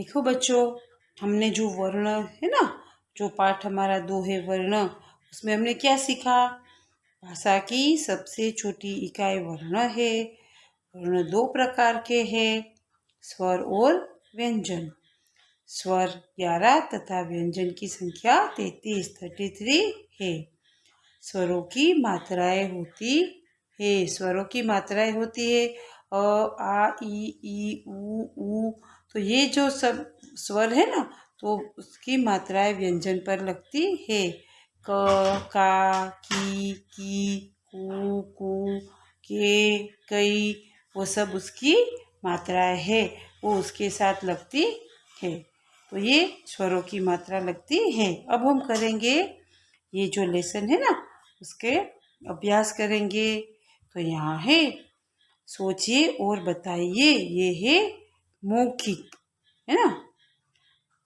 देखो बच्चों, हमने जो वर्ण है ना, जो पाठ हमारा 2 है वर्ण, उसमें हमने क्या सीखा? भाषा की सबसे छोटी इकाई वर्ण है। वर्ण 2 प्रकार के हैं, स्वर और व्यंजन। स्वर 11 तथा व्यंजन की संख्या 33 है। स्वरों की मात्राएं होती है। स्वरों की मात्राएं होती है अ, आ, ई, ऊ। तो ये जो सब स्वर है ना, तो उसकी मात्राएं व्यंजन पर लगती है। क, का, की, कू, के, कई, वो सब उसकी मात्राएं है, वो उसके साथ लगती है। तो ये स्वरों की मात्रा लगती है। अब हम करेंगे ये जो लेसन है ना, उसके अभ्यास करेंगे। तो यहाँ है, सोचिए और बताइए। ये है मौखिक, है ना।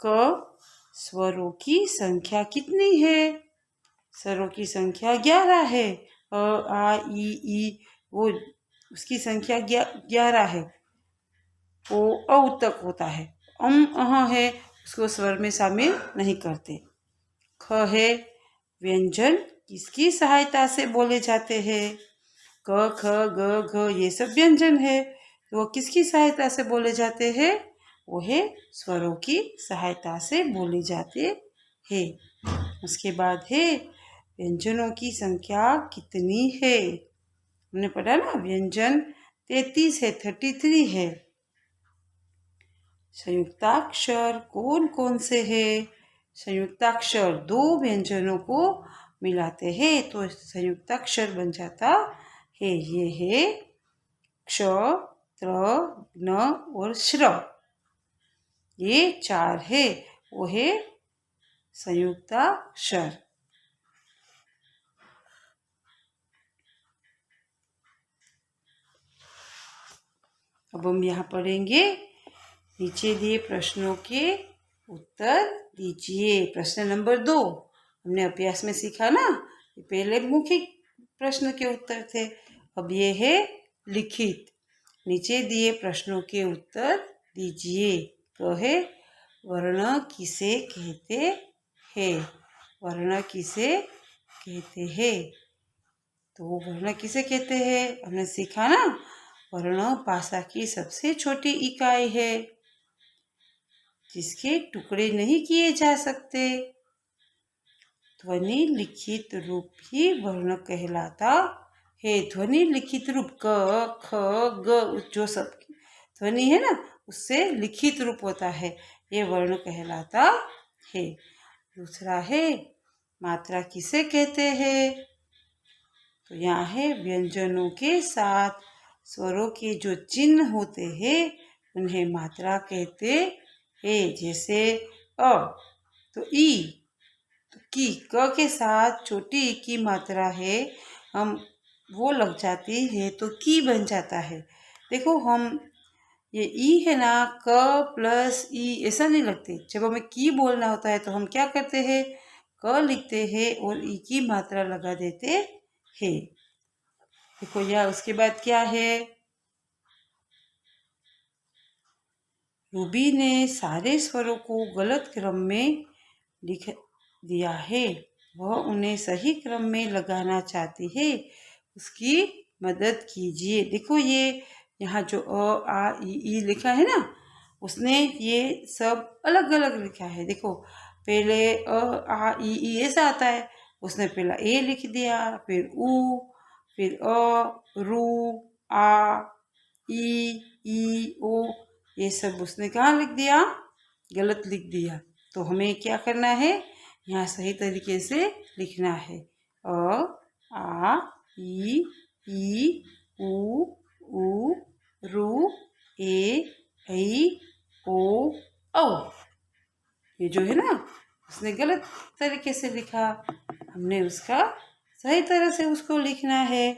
क स्वरों की संख्या कितनी है? स्वरों की संख्या 11 है। अ, आ, ई, वो उसकी संख्या 11 है। वो औ तक होता है। अह है, उसको स्वर में शामिल नहीं करते। ख है, व्यंजन किसकी सहायता से बोले जाते हैं? क, ख, ग, घ, ये सब व्यंजन है। तो वो किसकी सहायता से बोले जाते हैं? वो है स्वरों की सहायता से बोले जाते हैं। उसके बाद है, व्यंजनों की संख्या कितनी है? हमने पढ़ा ना, व्यंजन 33 है, 33 है। संयुक्ताक्षर कौन कौन से हैं? संयुक्ताक्षर 2 व्यंजनों को मिलाते हैं तो संयुक्ताक्षर बन जाता है। ये है क्ष, त्र, ज्ञ और श्र। ये 4 है, वो है संयुक्ताक्षर। अब हम यहाँ पढ़ेंगे, नीचे दिए प्रश्नों के उत्तर दीजिए। प्रश्न नंबर 2 हमने अभ्यास में सीखा ना, पहले मौखिक प्रश्न के उत्तर थे। अब ये है लिखित। नीचे दिए प्रश्नों के उत्तर दीजिए। तो है, वर्ण किसे कहते हैं? वर्ण किसे कहते हैं? तो वर्ण किसे कहते हैं हमने सीखा ना। वर्ण भाषा की सबसे छोटी इकाई है, जिसके टुकड़े नहीं किए जा सकते। ध्वनि लिखित रूप ही वर्ण कहलाता है। ध्वनि लिखित रूप क, ख, ग, जो सब ध्वनि है ना, उससे लिखित रूप होता है, ये वर्ण कहलाता है। दूसरा है, मात्रा किसे कहते हैं? तो यहाँ है, व्यंजनों के साथ स्वरों के जो चिन्ह होते हैं उन्हें मात्रा कहते हैं। जैसे अ, तो ई, तो की, क के साथ छोटी ई की मात्रा है, हम वो लग जाती है तो की बन जाता है। देखो, हम ये ई है ना, क प्लस ई ऐसा नहीं लगते। जब हमें की बोलना होता है तो हम क्या करते हैं? क लिखते हैं और ई की मात्रा लगा देते हैं। देखो, यह उसके बाद क्या है? रूबी ने सारे स्वरों को गलत क्रम में लिख दिया है। वह उन्हें सही क्रम में लगाना चाहती है, उसकी मदद कीजिए। देखो, ये यहाँ जो अ, आ, ई लिखा है ना, उसने ये सब अलग अलग लिखा है। देखो, पहले अ, आ, ई ऐसा आता है, उसने पहला ए लिख दिया, फिर ऊ, फिर रू, आ, ई, ओ, ये सब उसने कहाँ लिख दिया? गलत लिख दिया। तो हमें क्या करना है? यहाँ सही तरीके से लिखना है। अ, आ, ई, ऊ, रू, ए, ऐ, ओ, औ। ये जो है ना, उसने गलत तरीके से लिखा, हमने उसका सही तरह से उसको लिखना है।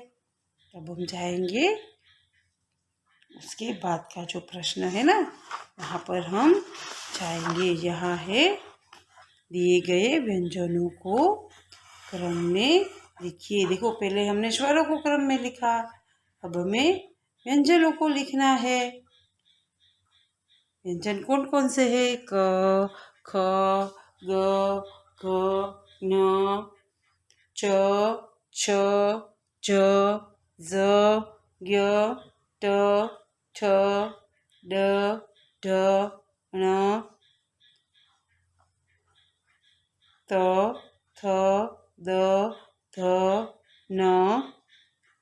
अब हम जाएंगे, उसके बाद का जो प्रश्न है ना, वहाँ पर हम जाएंगे। यहाँ है, दिए गए व्यंजनों को क्रम में लिखिए। देखो, पहले हमने स्वरों को क्रम में लिखा, अब हमें व्यंजनों को लिखना है। व्यंजन कौन कौन से है? क, ख, ग, घ, न, च, छ, ज, ज, य, ट, ठ, ड, ढ, ण, त, थ, द, ध, न,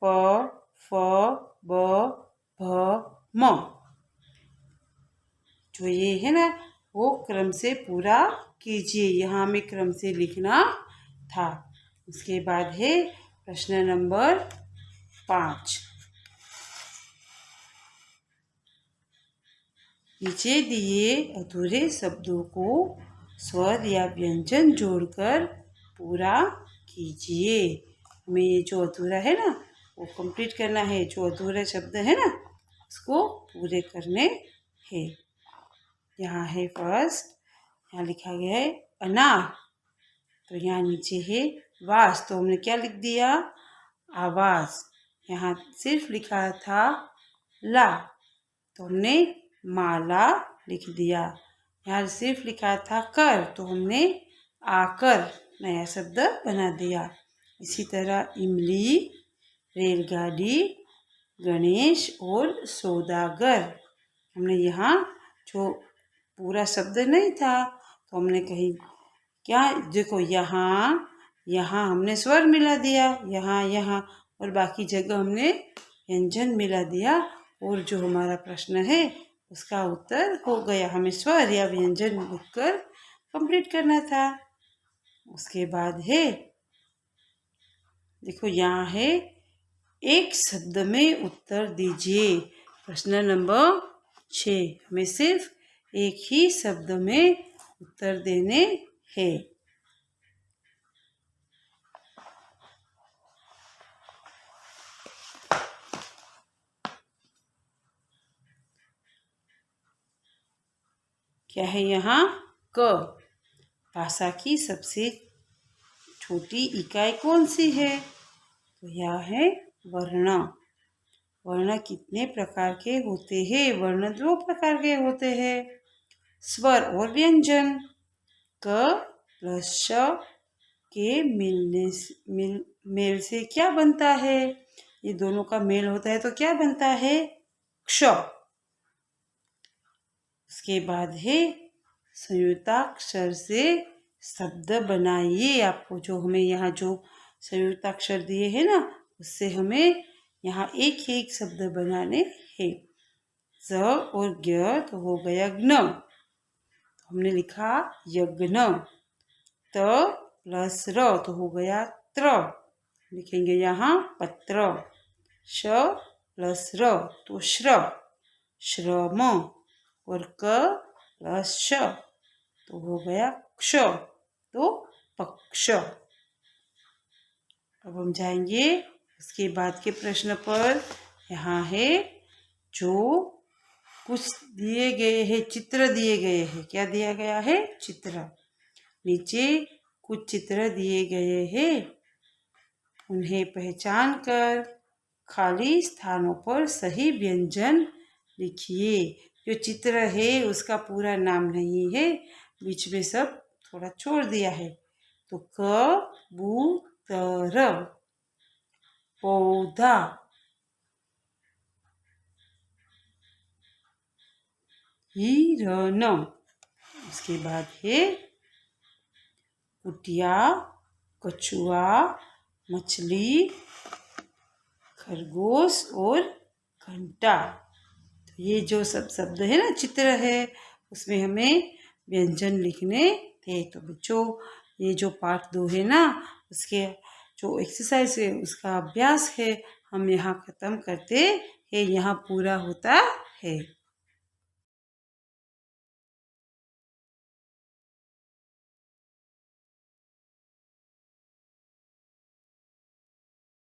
प, फ, ब, भ, म। जो ये है ना वो क्रम से पूरा कीजिए। यहाँ हमें क्रम से लिखना था। उसके बाद है प्रश्न नंबर 5। नीचे दिए अधूरे शब्दों को स्वर या व्यंजन जोड़कर पूरा कीजिए। हमें ये जो अधूरा है ना वो कंप्लीट करना है। जो अधूरे शब्द है ना उसको पूरे करने हैं। यहाँ है फर्स्ट, यहाँ लिखा गया है अनार, तो यहाँ नीचे है वास, तो हमने क्या लिख दिया? आवाज। यहाँ सिर्फ लिखा था ला, तो हमने माला लिख दिया। यहाँ सिर्फ लिखा था कर, तो हमने आकर नया शब्द बना दिया। इसी तरह इमली, रेलगाड़ी, गणेश और सौदागर, हमने यहाँ जो पूरा शब्द नहीं था तो हमने कहीं क्या देखो यहाँ यहाँ हमने स्वर मिला दिया, यहाँ यहाँ, और बाकी जगह हमने व्यंजन मिला दिया। और जो हमारा प्रश्न है उसका उत्तर हो गया। हमें स्वर या व्यंजन लिखकर कंप्लीट करना था। उसके बाद है देखो यहाँ है एक शब्द में उत्तर दीजिए। प्रश्न नंबर 6, हमें सिर्फ एक ही शब्द में उत्तर देने हैं। क्या है यहाँ? क। भाषा की सबसे छोटी इकाई कौन सी है? तो यह है वर्ण। वर्ण कितने प्रकार के होते हैं? वर्ण 2 प्रकार के होते हैं, स्वर और व्यंजन। क प्लस श के मेल से क्या बनता है? ये दोनों का मेल होता है तो क्या बनता है? क्ष। उसके बाद है संयुक्ताक्षर से शब्द बनाइए। आपको जो हमें यहाँ जो संयुक्ताक्षर दिए हैं ना उससे हमें यहाँ एक एक शब्द बनाने हैं। ज और ज्ञ तो हो गया ज्ञ, तो हमने लिखा यज्ञ। त प्लस र तो हो गया त्र, लिखेंगे यहाँ पत्र। श प्लस र तो श्र, श्रम। और क प्लस श तो हो गया क्ष, तो पक्ष। अब हम जाएंगे उसके बाद के प्रश्न पर। यहाँ है जो कुछ दिए गए हैं, चित्र दिए गए हैं। क्या दिया गया है? चित्र। नीचे कुछ चित्र दिए गए हैं, उन्हें पहचान कर खाली स्थानों पर सही व्यंजन लिखिए। जो चित्र है उसका पूरा नाम नहीं है, बीच में सब थोड़ा छोड़ दिया है। तो कबूतर, पौधा, हिरण। उसके बाद है कुटिया, कछुआ, मछली, खरगोश और घंटा। तो ये जो सब शब्द है ना चित्र है उसमें हमें व्यंजन लिखने थे। तो बच्चों ये जो पाठ 2 है ना उसके जो एक्सरसाइज है उसका अभ्यास है हम यहाँ ख़त्म करते हैं, यहाँ पूरा होता है।